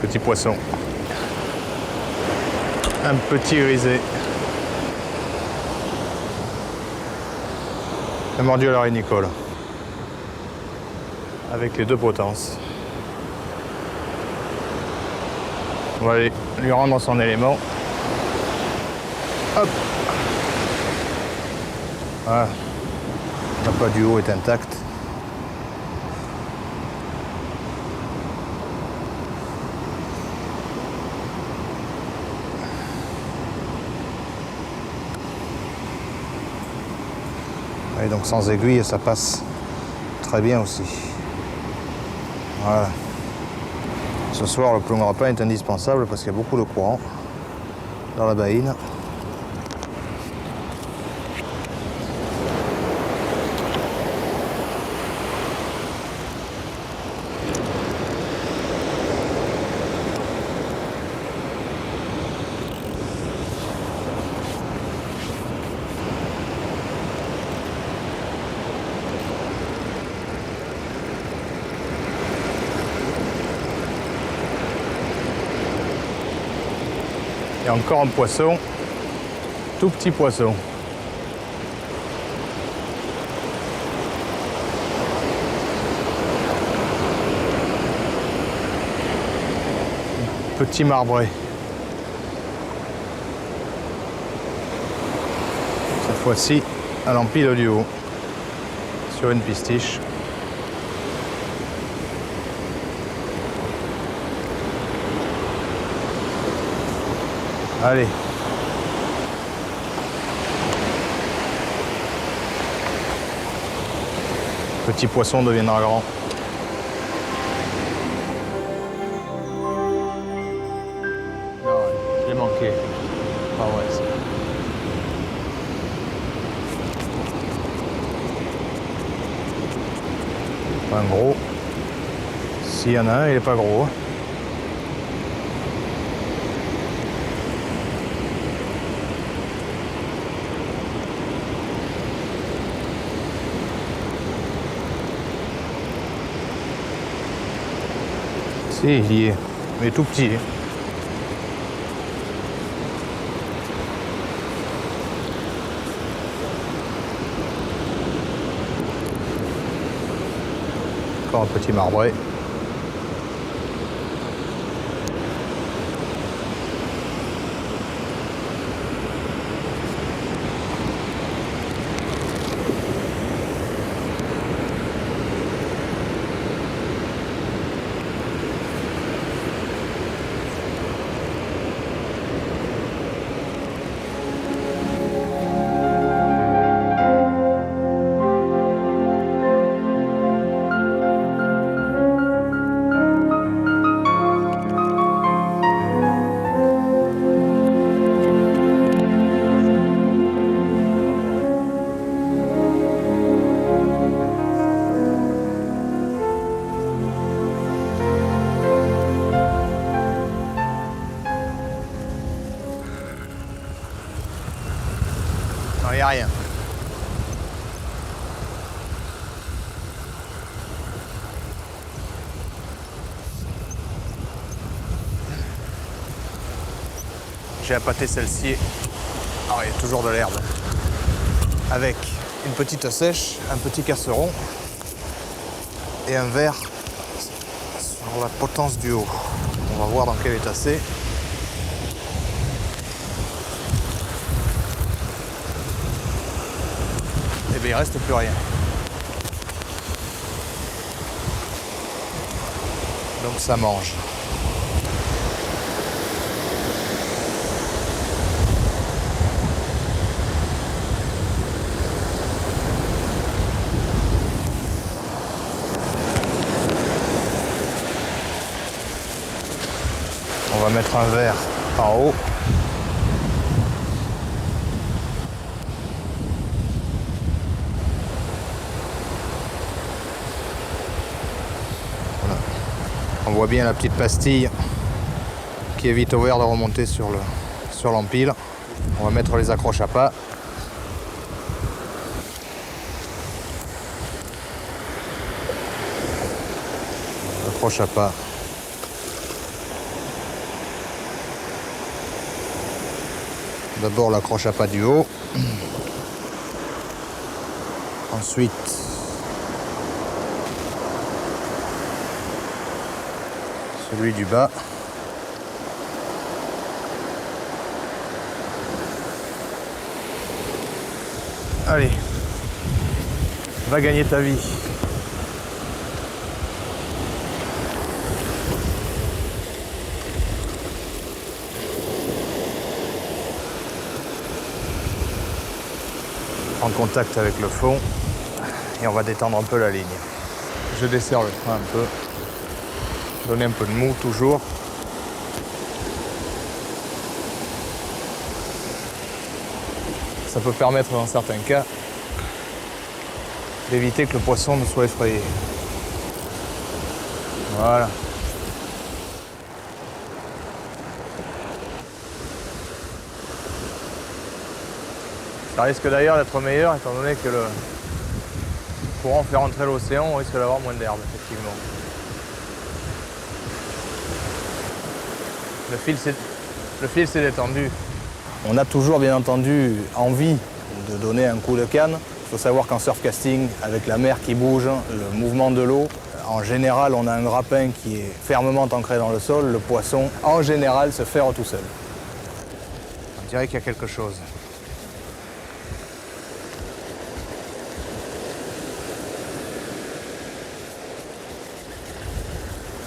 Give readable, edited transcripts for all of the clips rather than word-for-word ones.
Petit poisson. Un petit grisé. Il a mordu à l'oreille Nicole. Avec les deux potences. On va aller lui rendre son élément. Hop. Voilà. L'appât du haut est intact. Et donc sans aiguille, ça passe très bien aussi. Voilà. Ce soir, le plomb rapin est indispensable parce qu'il y a beaucoup de courant dans la bahine. Et encore un poisson, tout petit poisson. Petit marbré. Cette fois-ci, à l'empile du haut, sur une pistiche. Allez. Petit poisson deviendra grand. Non, j'ai manqué. Ah ouais, c'est... Pas un gros. S'il y en a un, il est pas gros. Si, il y est, mais tout petit. Encore un petit marbré. Non, il n'y a rien. J'ai appâté celle-ci. Alors, il y a toujours de l'herbe. Avec une petite sèche, un petit casseron et un verre sur la potence du haut. On va voir dans quel état c'est. Et bien il reste plus rien. Donc ça mange. On va mettre un verre en haut. Voilà. On voit bien la petite pastille qui évite au verre de remonter sur l'empile. On va mettre les accroches à pas. Accroche à pas. D'abord l'accroche à pas du haut. Ensuite, celui du bas. Allez, va gagner ta vie. En contact avec le fond et on va détendre un peu la ligne. Je desserre le frein un peu, donner un peu de mou toujours. Ça peut permettre dans certains cas d'éviter que le poisson ne soit effrayé. Voilà. Ça risque d'ailleurs d'être meilleur étant donné que pour en faire entrer l'océan, on risque d'avoir moins d'herbe, effectivement. Le fil s'est détendu. On a toujours bien entendu envie de donner un coup de canne. Il faut savoir qu'en surfcasting, avec la mer qui bouge, le mouvement de l'eau, en général on a un grappin qui est fermement ancré dans le sol. Le poisson, en général, se ferre tout seul. On dirait qu'il y a quelque chose.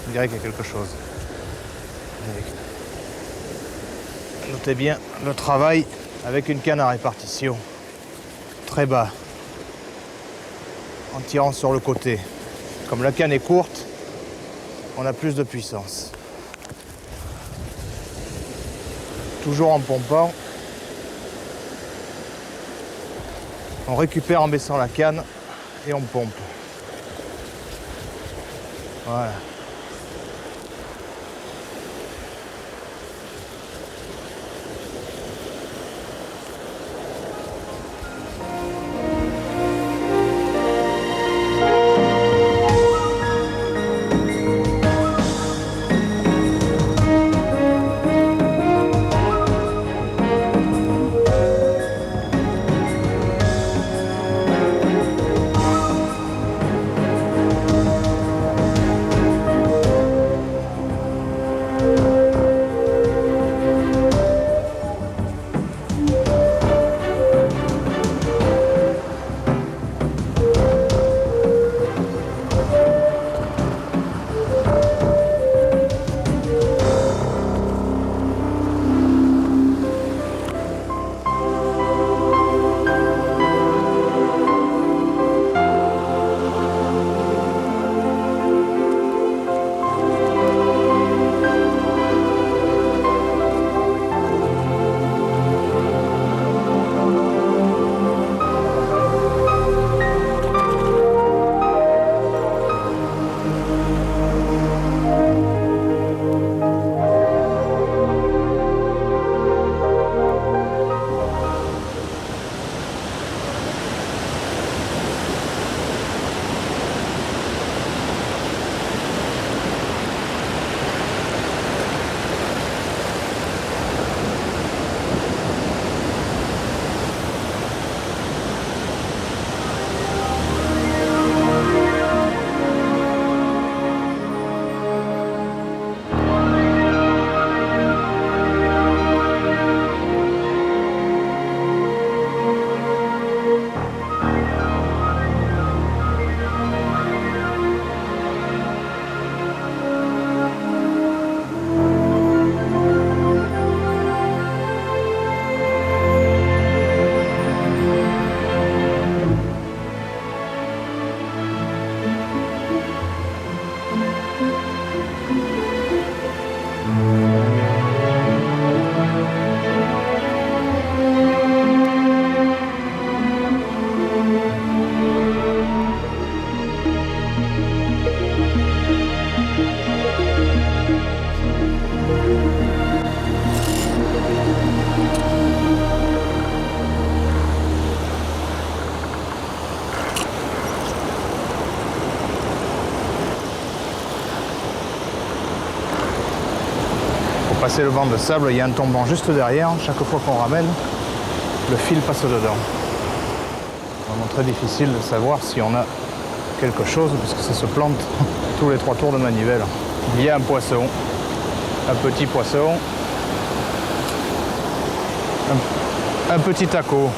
On dirait qu'il y a quelque chose. Notez bien le travail avec une canne à répartition. Très bas. En tirant sur le côté. Comme la canne est courte, on a plus de puissance. Toujours en pompant. On récupère en baissant la canne et on pompe. Voilà. passer le banc de sable, il y a un tombant juste derrière. Chaque fois qu'on ramène, le fil passe dedans. Vraiment très difficile de savoir si on a quelque chose, puisque ça se plante tous les 3 tours de manivelle. Il y a un poisson, un petit poisson, un petit taco.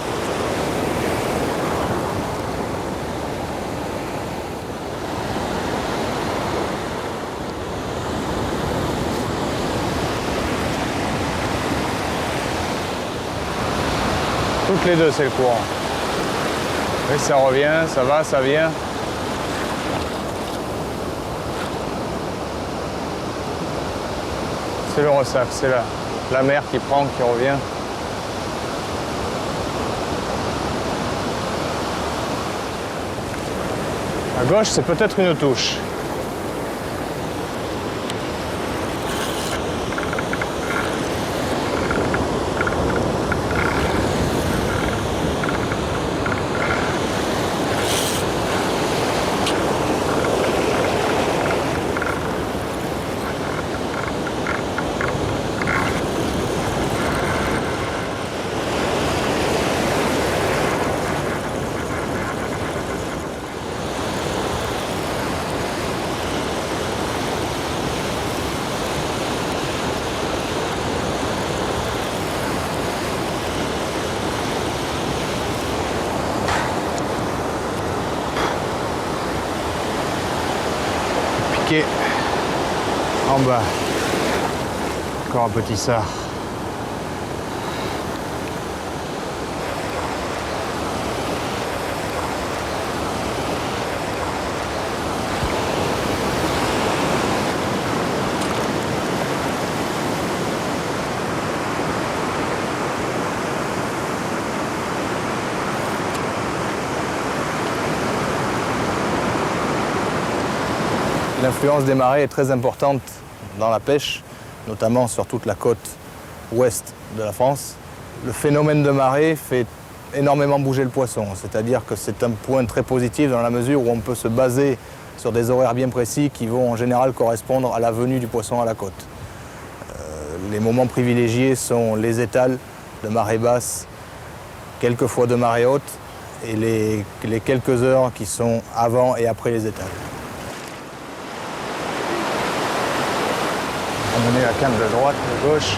Toutes les deux, c'est le courant. Et ça revient, ça va, ça vient. C'est le ressac, c'est la mer qui prend, qui revient. À gauche, c'est peut-être une touche. En bas, encore un petit sard. L'influence des marées est très importante dans la pêche, notamment sur toute la côte ouest de la France. Le phénomène de marée fait énormément bouger le poisson, c'est-à-dire que c'est un point très positif dans la mesure où on peut se baser sur des horaires bien précis qui vont en général correspondre à la venue du poisson à la côte. Les moments privilégiés sont les étals de marée basse, quelques fois de marée haute, et les quelques heures qui sont avant et après les étals. On est à canne de droite, de gauche.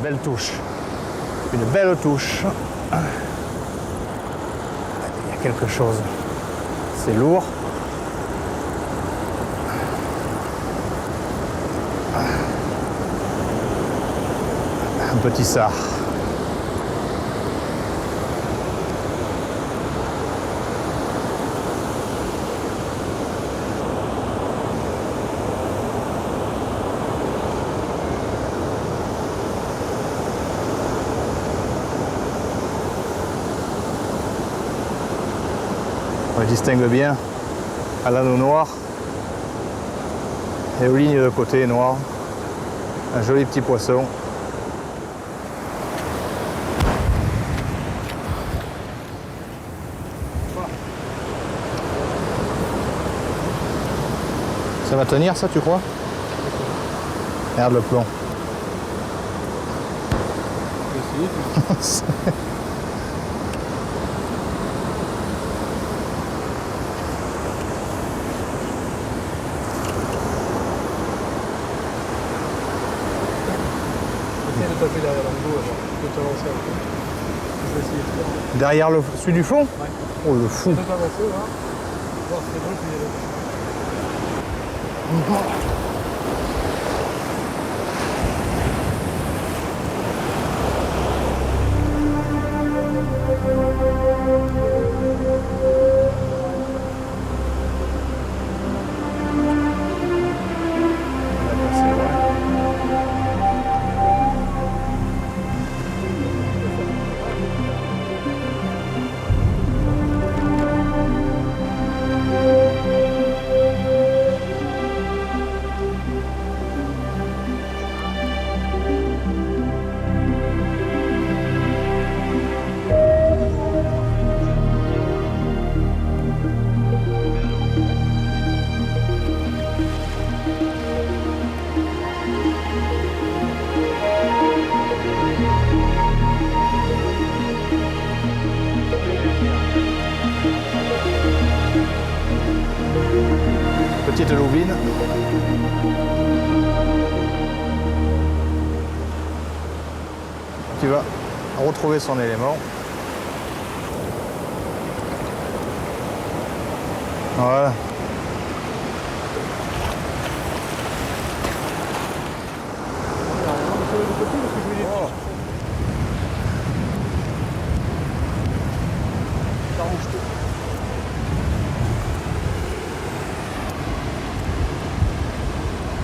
Belle touche, une belle touche. Il y a quelque chose, c'est lourd. Un petit sard. On le distingue bien à l'anneau noir et aux lignes de côté noires. Un joli petit poisson. Ça va tenir ça, tu crois? Regarde le plomb. essayer. Essaye de taper derrière l'angle, je peux te lancer un peu. Je vais essayer de faire. Derrière celui du fond? Ouais. Oh, le fou. Je peux t'avancer là. Voir si c'est bon, puis y aller. Petite louvine. Qui va retrouver son élément. Voilà.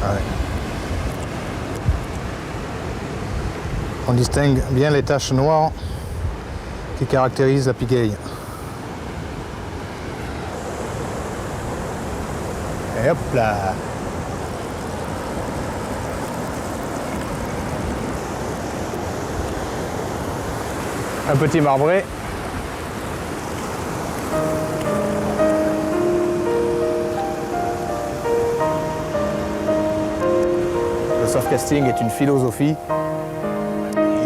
Ah ouais. On distingue bien les taches noires qui caractérisent la pagaille. Et hop là! Un petit marbré. Le softcasting est une philosophie.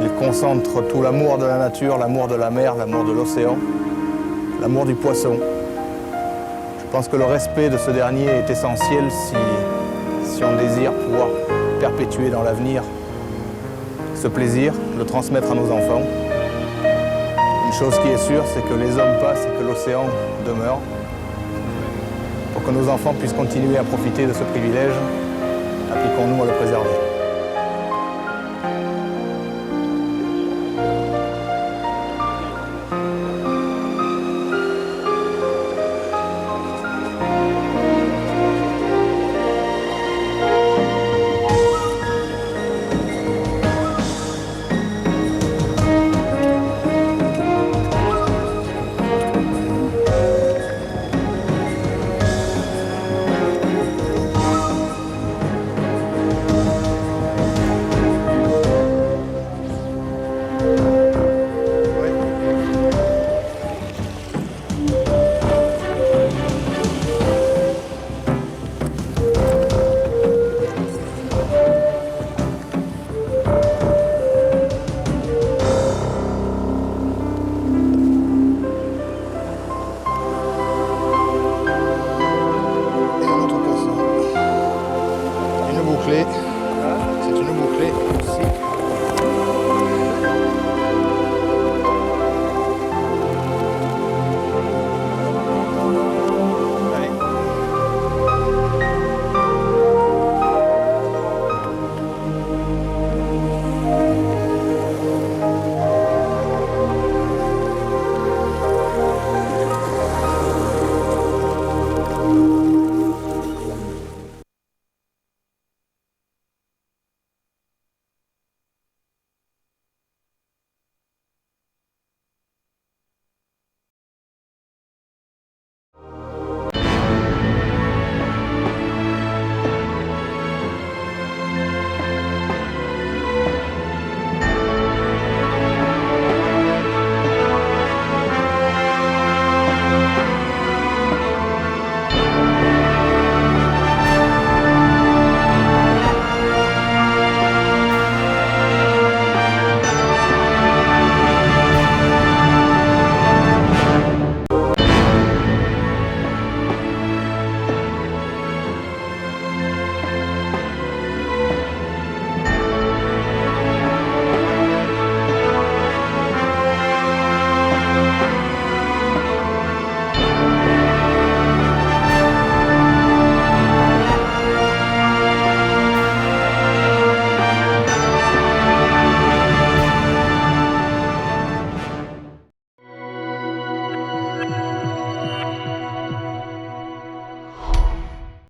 Il concentre tout l'amour de la nature, l'amour de la mer, l'amour de l'océan, l'amour du poisson. Je pense que le respect de ce dernier est essentiel si on désire pouvoir perpétuer dans l'avenir ce plaisir, le transmettre à nos enfants. Une chose qui est sûre, c'est que les hommes passent et que l'océan demeure. Pour que nos enfants puissent continuer à profiter de ce privilège, appliquons-nous à le préserver. Et un autre poisson. Une bouclée.